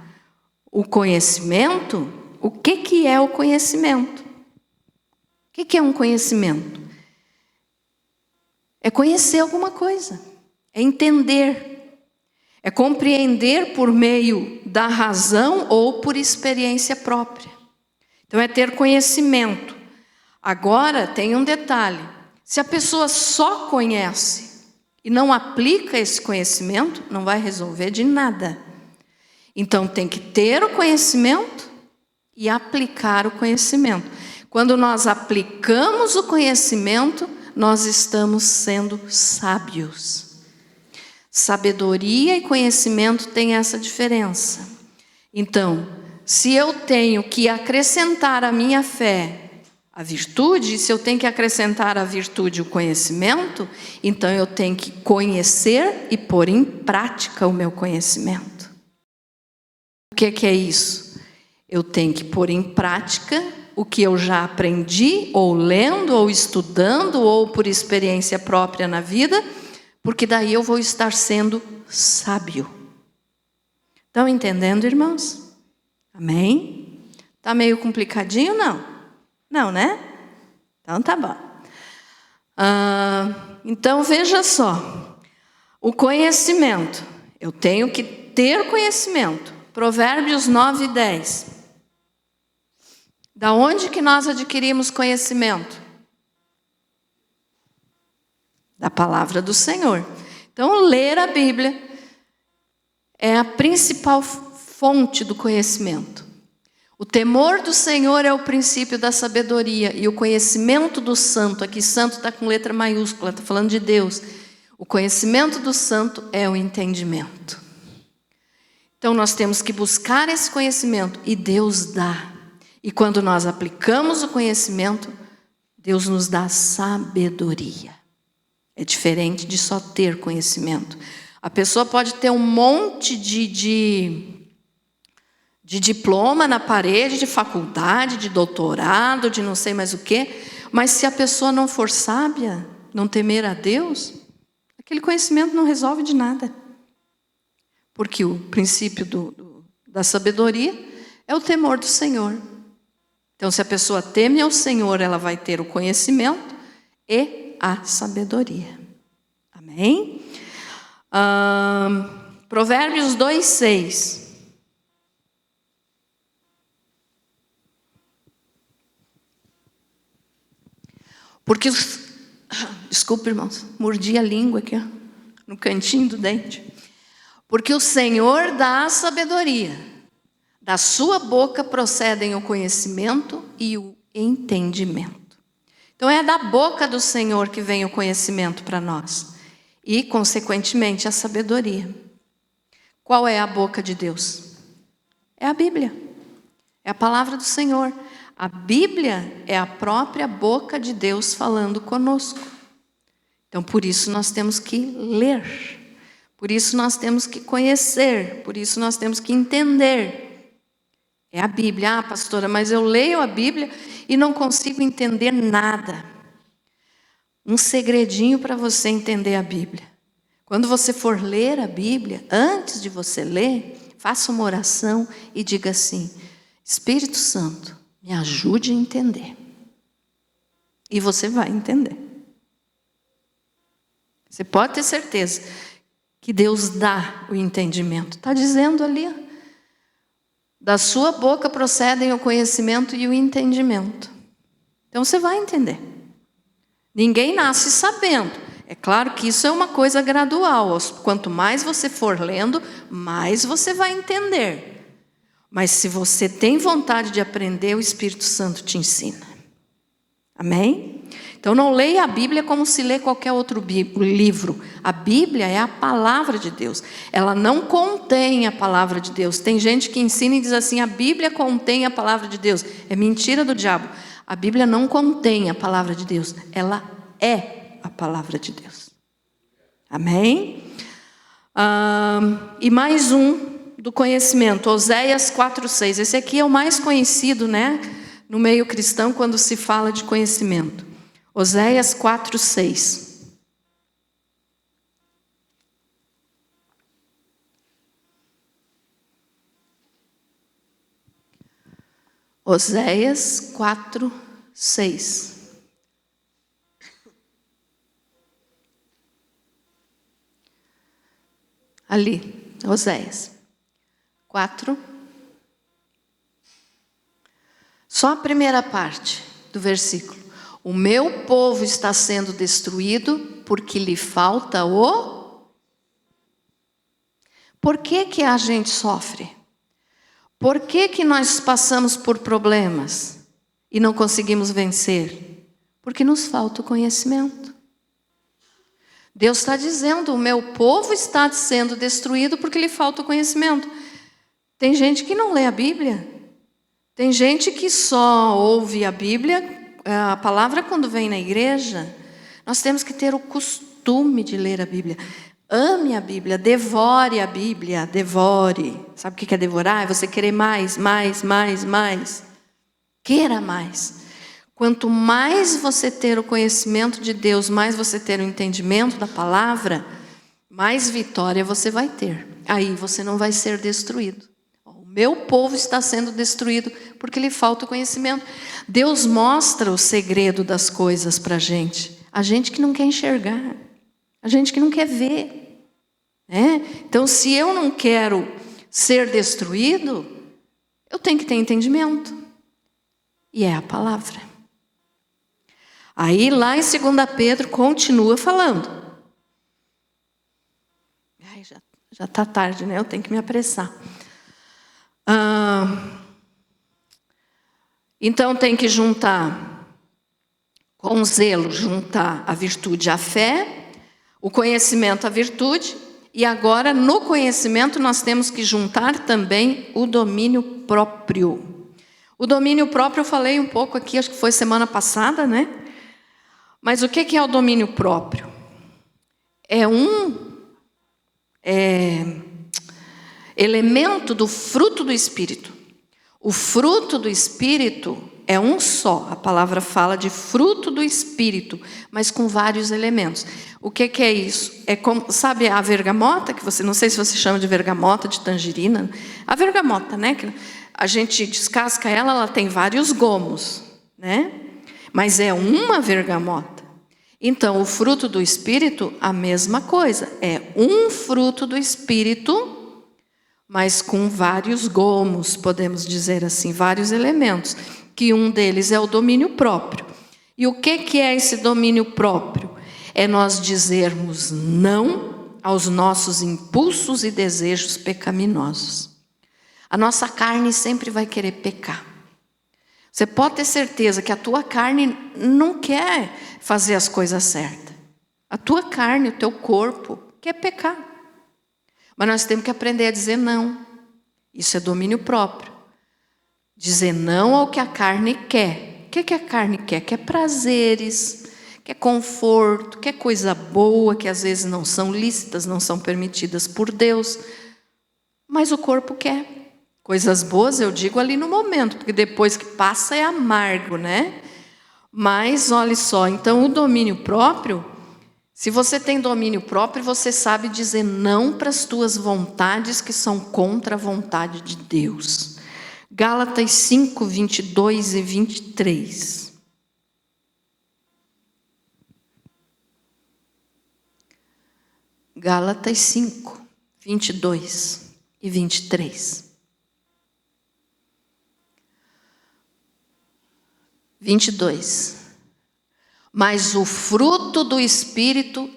o conhecimento, o que é o conhecimento? O que é um conhecimento? É conhecer alguma coisa. É entender. É compreender por meio da razão ou por experiência própria. Então é ter conhecimento. Agora tem um detalhe. Se a pessoa só conhece e não aplica esse conhecimento, não vai resolver de nada. Então tem que ter o conhecimento e aplicar o conhecimento. Quando nós aplicamos o conhecimento, nós estamos sendo sábios. Sabedoria e conhecimento têm essa diferença. Então, se eu tenho que acrescentar à minha fé a virtude, se eu tenho que acrescentar à virtude o conhecimento, então eu tenho que conhecer e pôr em prática o meu conhecimento. O que é isso? Eu tenho que pôr em prática o que eu já aprendi, ou lendo, ou estudando, ou por experiência própria na vida, porque daí eu vou estar sendo sábio. Estão entendendo, irmãos? Amém? Está meio complicadinho, não? Não, né? Então tá bom. Então veja só. O conhecimento. Eu tenho que ter conhecimento. Provérbios 9:10. Da onde que nós adquirimos conhecimento? Da palavra do Senhor. Então ler a Bíblia é a principal fonte do conhecimento. O temor do Senhor é o princípio da sabedoria, e o conhecimento do santo, aqui santo está com letra maiúscula, está falando de Deus. O conhecimento do santo é o entendimento. Então nós temos que buscar esse conhecimento, e Deus dá. E quando nós aplicamos o conhecimento, Deus nos dá sabedoria. É diferente de só ter conhecimento. A pessoa pode ter um monte de diploma na parede, de faculdade, de doutorado, de não sei mais o quê, mas se a pessoa não for sábia, não temer a Deus, aquele conhecimento não resolve de nada. Porque o princípio da sabedoria é o temor do Senhor. Então, se a pessoa teme ao Senhor, ela vai ter o conhecimento e a sabedoria. Amém? Provérbios 2:6. Porque desculpa, irmãos, mordi a língua aqui, ó, no cantinho do dente. Porque o Senhor dá a sabedoria, da sua boca procedem o conhecimento e o entendimento. Então é da boca do Senhor que vem o conhecimento para nós, e consequentemente a sabedoria. Qual é a boca de Deus? É a Bíblia, é a palavra do Senhor. A Bíblia é a própria boca de Deus falando conosco. Então, por isso nós temos que ler. Por isso nós temos que conhecer. Por isso nós temos que entender. É a Bíblia. Ah, pastora, mas eu leio a Bíblia e não consigo entender nada. Um segredinho para você entender a Bíblia. Quando você for ler a Bíblia, antes de você ler, faça uma oração e diga assim: Espírito Santo, me ajude a entender. E você vai entender. Você pode ter certeza que Deus dá o entendimento. Está dizendo ali, ó, da sua boca procedem o conhecimento e o entendimento. Então você vai entender. Ninguém nasce sabendo. É claro que isso é uma coisa gradual. Quanto mais você for lendo, mais você vai entender. Mas se você tem vontade de aprender, o Espírito Santo te ensina. Amém? Então não leia a Bíblia como se lê qualquer outro livro. A Bíblia é a palavra de Deus. Ela não contém a palavra de Deus. Tem gente que ensina e diz assim: a Bíblia contém a palavra de Deus. É mentira do diabo. A Bíblia não contém a palavra de Deus. Ela é a palavra de Deus. Amém? E mais um do conhecimento, Oséias 4:6. Esse aqui é o mais conhecido, né? No meio cristão, quando se fala de conhecimento. Oséias 4:6. Oséias 4:6. Ali, Oséias 4. Só a primeira parte do versículo. O meu povo está sendo destruído porque lhe falta o... Por que a gente sofre? Por que nós passamos por problemas e não conseguimos vencer? Porque nos falta o conhecimento. Deus está dizendo: o meu povo está sendo destruído porque lhe falta o conhecimento. Tem gente que não lê a Bíblia. Tem gente que só ouve a Bíblia, a palavra, quando vem na igreja. Nós temos que ter o costume de ler a Bíblia. Ame a Bíblia, devore a Bíblia, devore. Sabe o que é devorar? É você querer mais. Queira mais. Quanto mais você ter o conhecimento de Deus, mais você ter o entendimento da palavra, mais vitória você vai ter. Aí você não vai ser destruído. O meu povo está sendo destruído porque lhe falta o conhecimento. Deus mostra o segredo das coisas para a gente que não quer enxergar, a gente que não quer ver, né? Então, se eu não quero ser destruído, eu tenho que ter entendimento, e é a palavra. Aí lá em 2 Pedro continua falando. Ai, já está tarde, né? Eu tenho que me apressar. Então tem que juntar, com zelo, juntar a virtude à fé, o conhecimento à virtude, e agora no conhecimento nós temos que juntar também o domínio próprio. O domínio próprio eu falei um pouco aqui, acho que foi semana passada, né? Mas o que é o domínio próprio? É um elemento do fruto do Espírito. O fruto do Espírito é um só. A palavra fala de fruto do Espírito, mas com vários elementos. O que é isso? É como, sabe a vergamota, que você, não sei se você chama de vergamota, de tangerina. A vergamota, né? Que a gente descasca ela, ela tem vários gomos, né? Mas é uma vergamota. Então, o fruto do Espírito, a mesma coisa. É um fruto do Espírito, mas com vários gomos, podemos dizer assim, vários elementos. Que um deles é o domínio próprio. E o que é esse domínio próprio? É nós dizermos não aos nossos impulsos e desejos pecaminosos. A nossa carne sempre vai querer pecar. Você pode ter certeza que a tua carne não quer fazer as coisas certas. A tua carne, o teu corpo, quer pecar. Mas nós temos que aprender a dizer não. Isso é domínio próprio. Dizer não ao que a carne quer. O que a carne quer? Quer prazeres, quer conforto, quer coisa boa, que às vezes não são lícitas, não são permitidas por Deus. Mas o corpo quer. Coisas boas, eu digo ali no momento, porque depois que passa é amargo, né? Mas, olha só, então o domínio próprio, se você tem domínio próprio, você sabe dizer não para as tuas vontades que são contra a vontade de Deus. Gálatas 5, 22 e 23. Gálatas 5, 22 e 23. 22. Mas o fruto do Espírito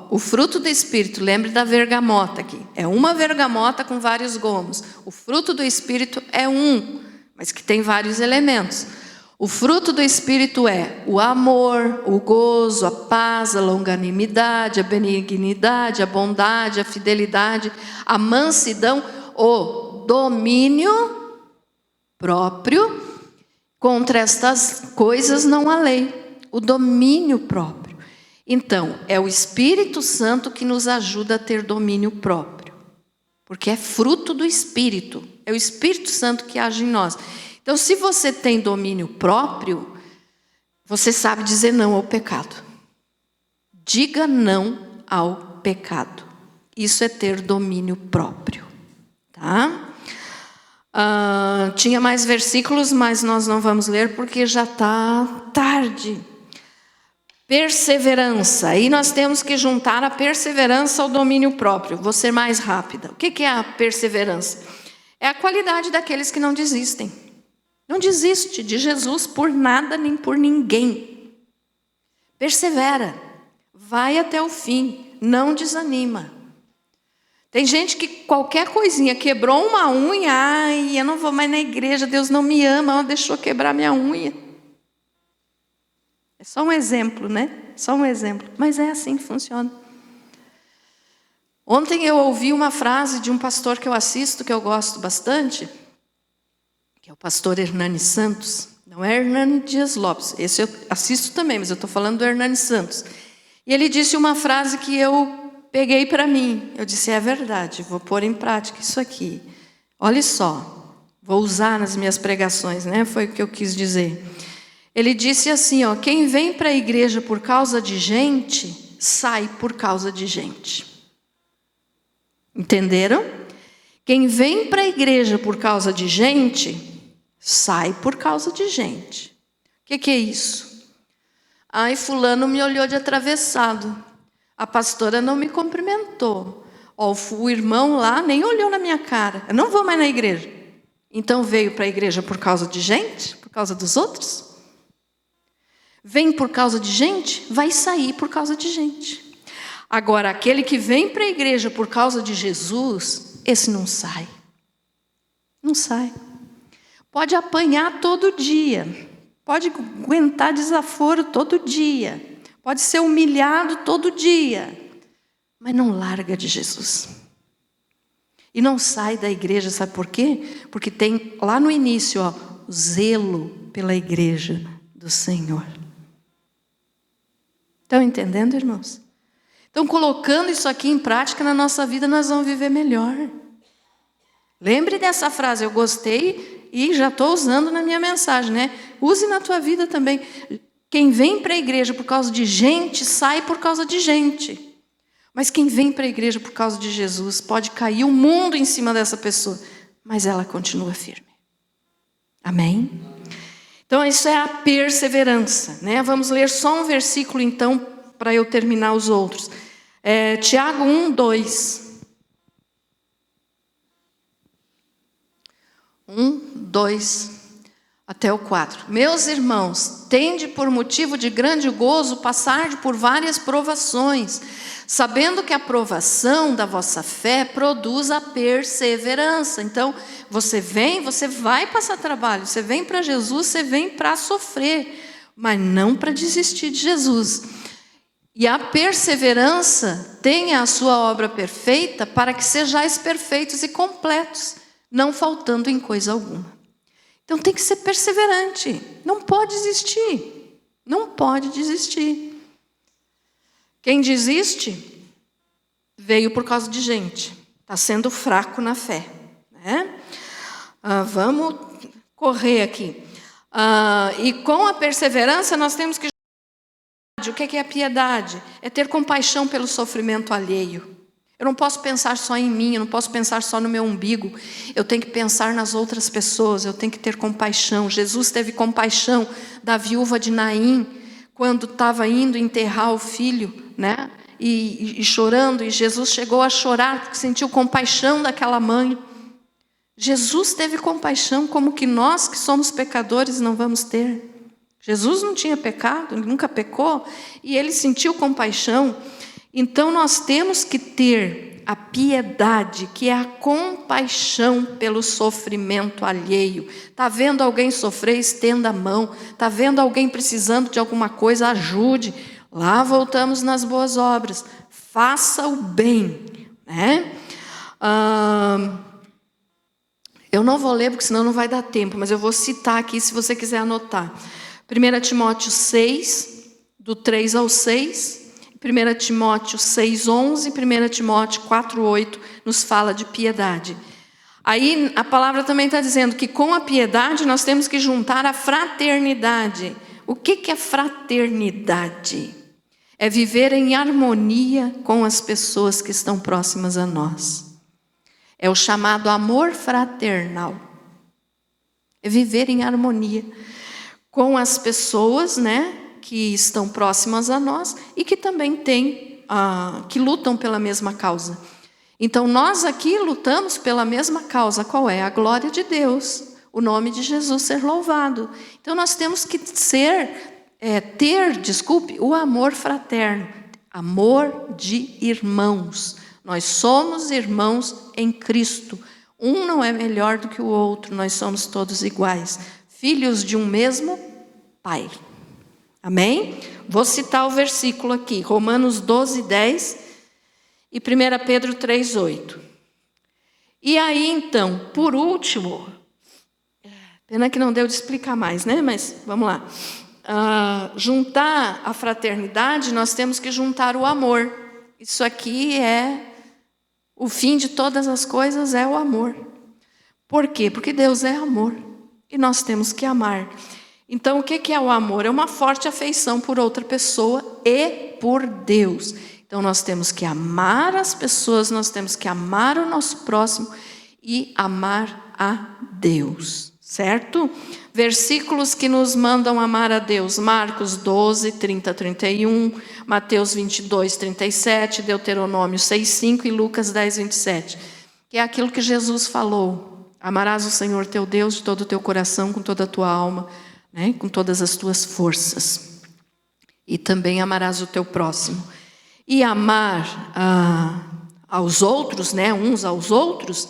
o fruto do Espírito, lembre da vergamota aqui, é uma vergamota com vários gomos. O fruto do Espírito é um, mas que tem vários elementos. O fruto do Espírito é o amor, o gozo, a paz, a longanimidade, a benignidade, a bondade, a fidelidade, a mansidão, o domínio próprio. Contra estas coisas não há lei, o domínio próprio. Então, é o Espírito Santo que nos ajuda a ter domínio próprio, porque é fruto do Espírito, é o Espírito Santo que age em nós. Então, se você tem domínio próprio, você sabe dizer não ao pecado. Diga não ao pecado. Isso é ter domínio próprio, tá? Tinha mais versículos, mas nós não vamos ler porque já está tarde. Perseverança. Aí nós temos que juntar a perseverança ao domínio próprio. Vou ser mais rápida. O que é a perseverança? É a qualidade daqueles que não desistem. Não desiste de Jesus por nada nem por ninguém. Persevera. Vai até o fim. Não desanima. Tem gente que qualquer coisinha, quebrou uma unha, ai, eu não vou mais na igreja, Deus não me ama, deixou quebrar minha unha. É só um exemplo, né? Só um exemplo, mas é assim que funciona. Ontem eu ouvi uma frase de um pastor que eu assisto, que eu gosto bastante, que é o pastor Hernani Santos. Não é Hernani Dias Lopes, esse eu assisto também, mas eu estou falando do Hernani Santos. E ele disse uma frase que eu peguei para mim. Eu disse, é verdade, vou pôr em prática isso aqui. Olha só, vou usar nas minhas pregações, né? Foi o que eu quis dizer. Ele disse assim, quem vem para a igreja por causa de gente, sai por causa de gente. Entenderam? Quem vem para a igreja por causa de gente, sai por causa de gente. O que é isso? Ai, fulano me olhou de atravessado. A pastora não me cumprimentou. O irmão lá nem olhou na minha cara. Eu não vou mais na igreja. Então veio para a igreja por causa de gente? Por causa dos outros? Vem por causa de gente? Vai sair por causa de gente. Agora, aquele que vem para a igreja por causa de Jesus, esse não sai. Não sai. Pode apanhar todo dia. Pode aguentar desaforo todo dia. Pode ser humilhado todo dia, mas não larga de Jesus. E não sai da igreja, sabe por quê? Porque tem lá no início, o zelo pela igreja do Senhor. Estão entendendo, irmãos? Então, colocando isso aqui em prática na nossa vida, nós vamos viver melhor. Lembre dessa frase, eu gostei e já estou usando na minha mensagem, né? Use na tua vida também. Quem vem para a igreja por causa de gente, sai por causa de gente. Mas quem vem para a igreja por causa de Jesus, pode cair o mundo em cima dessa pessoa, mas ela continua firme. Amém? Então, isso é a perseverança, né? Vamos ler só um versículo, então, para eu terminar os outros. Tiago 1, 2. 1, 2... até o 4. Meus irmãos, tende por motivo de grande gozo passar por várias provações, sabendo que a provação da vossa fé produz a perseverança. Então, você vai passar trabalho, você vem para Jesus, você vem para sofrer, mas não para desistir de Jesus. E a perseverança tenha a sua obra perfeita para que sejais perfeitos e completos, não faltando em coisa alguma. Então tem que ser perseverante, não pode desistir. Não pode desistir. Quem desiste veio por causa de gente. Está sendo fraco na fé, né? Vamos correr aqui. E com a perseverança nós temos que... O que é a piedade? É ter compaixão pelo sofrimento alheio. Eu não posso pensar só em mim, eu não posso pensar só no meu umbigo. Eu tenho que pensar nas outras pessoas, eu tenho que ter compaixão. Jesus teve compaixão da viúva de Naim, quando estava indo enterrar o filho, né? E chorando, e Jesus chegou a chorar, porque sentiu compaixão daquela mãe. Jesus teve compaixão, como que nós que somos pecadores não vamos ter? Jesus não tinha pecado, nunca pecou, e ele sentiu compaixão. Então nós temos que ter a piedade, que é a compaixão pelo sofrimento alheio. Está vendo alguém sofrer, estenda a mão. Está vendo alguém precisando de alguma coisa, ajude. Lá voltamos nas boas obras. Faça o bem, né? Eu não vou ler, porque senão não vai dar tempo, mas eu vou citar aqui, se você quiser anotar. 1 Timóteo 6, do 3 ao 6, 1 Timóteo 6, 11, 1 Timóteo 4, 8, nos fala de piedade. Aí a palavra também está dizendo que com a piedade nós temos que juntar a fraternidade. O que é fraternidade? É viver em harmonia com as pessoas que estão próximas a nós. É o chamado amor fraternal. É viver em harmonia com as pessoas, né, que estão próximas a nós e que também que lutam pela mesma causa. Então nós aqui lutamos pela mesma causa. Qual é? A glória de Deus, o nome de Jesus ser louvado. Então nós temos que ter o amor fraterno, amor de irmãos. Nós somos irmãos em Cristo. Um não é melhor do que o outro, nós somos todos iguais. Filhos de um mesmo Pai. Amém? Vou citar o versículo aqui, Romanos 12, 10 e 1 Pedro 3, 8. E aí então, por último, pena que não deu de explicar mais, né? Mas vamos lá. Juntar a fraternidade, nós temos que juntar o amor. Isso aqui o fim de todas as coisas, é o amor. Por quê? Porque Deus é amor e nós temos que amar. Então, o que é o amor? É uma forte afeição por outra pessoa e por Deus. Então, nós temos que amar as pessoas, nós temos que amar o nosso próximo e amar a Deus, certo? Versículos que nos mandam amar a Deus: Marcos 12, 30, 31, Mateus 22, 37, Deuteronômio 6, 5 e Lucas 10, 27. Que é aquilo que Jesus falou: amarás o Senhor teu Deus de todo o teu coração, com toda a tua alma, né, com todas as tuas forças. E também amarás o teu próximo. E amar aos outros, né, uns aos outros,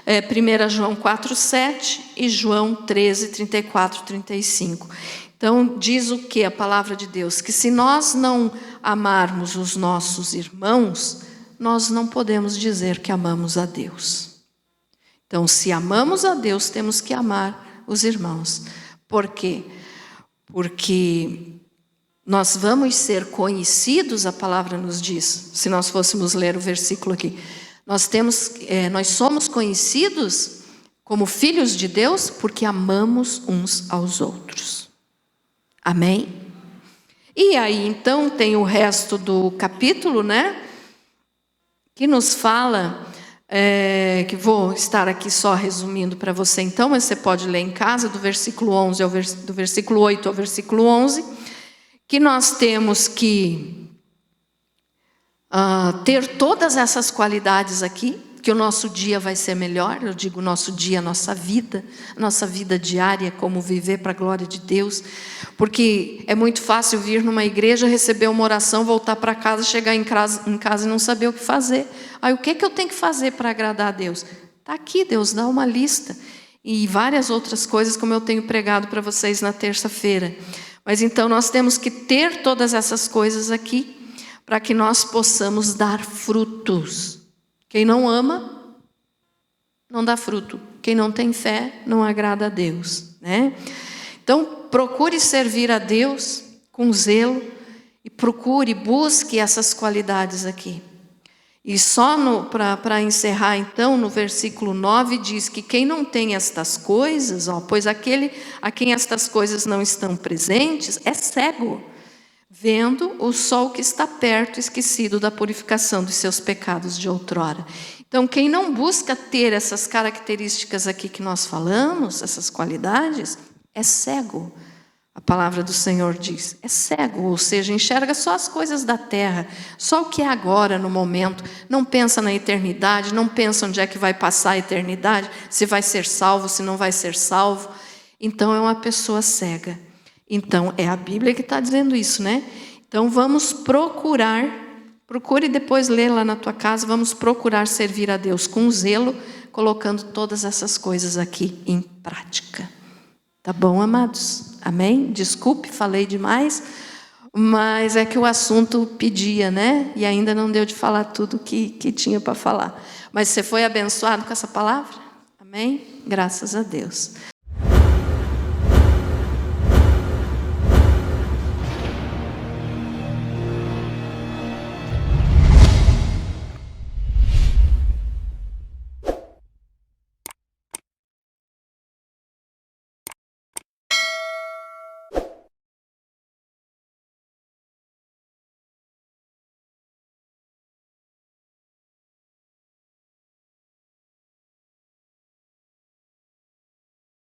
1 João 4, 7 e João 13, 34, 35. Então, diz o que a palavra de Deus? Que se nós não amarmos os nossos irmãos, nós não podemos dizer que amamos a Deus. Então, se amamos a Deus, temos que amar os irmãos. Por quê? Porque nós vamos ser conhecidos, a palavra nos diz, se nós fôssemos ler o versículo aqui. Nós somos conhecidos como filhos de Deus porque amamos uns aos outros. Amém? E aí, então, tem o resto do capítulo, né? Que nos fala... que vou estar aqui só resumindo para você então, mas você pode ler em casa, do versículo 11 do versículo 8 ao versículo 11, que nós temos que ter todas essas qualidades aqui, que o nosso dia vai ser melhor. Eu digo nosso dia, nossa vida diária, como viver para a glória de Deus, porque é muito fácil vir numa igreja, receber uma oração, voltar para casa, chegar em casa e não saber o que fazer. Aí o que eu tenho que fazer para agradar a Deus? Está aqui, Deus dá uma lista, e várias outras coisas, como eu tenho pregado para vocês na terça-feira. Mas então nós temos que ter todas essas coisas aqui, para que nós possamos dar frutos. Quem não ama, não dá fruto. Quem não tem fé, não agrada a Deus, né? Então, procure servir a Deus com zelo, e procure, busque essas qualidades aqui. E só para encerrar então, no versículo 9 diz que quem não tem estas coisas, pois aquele a quem estas coisas não estão presentes é cego, vendo o sol que está perto, esquecido da purificação dos seus pecados de outrora. Então, quem não busca ter essas características aqui que nós falamos, essas qualidades, é cego. A palavra do Senhor diz, é cego, ou seja, enxerga só as coisas da terra, só o que é agora, no momento, não pensa na eternidade, não pensa onde é que vai passar a eternidade, se vai ser salvo, se não vai ser salvo. Então, é uma pessoa cega. Então, é a Bíblia que está dizendo isso, né? Então, vamos procure depois ler lá na tua casa, vamos procurar servir a Deus com zelo, colocando todas essas coisas aqui em prática. Tá bom, amados? Amém? Desculpe, falei demais, mas é que o assunto pedia, né? E ainda não deu de falar tudo que tinha para falar. Mas você foi abençoado com essa palavra? Amém? Graças a Deus.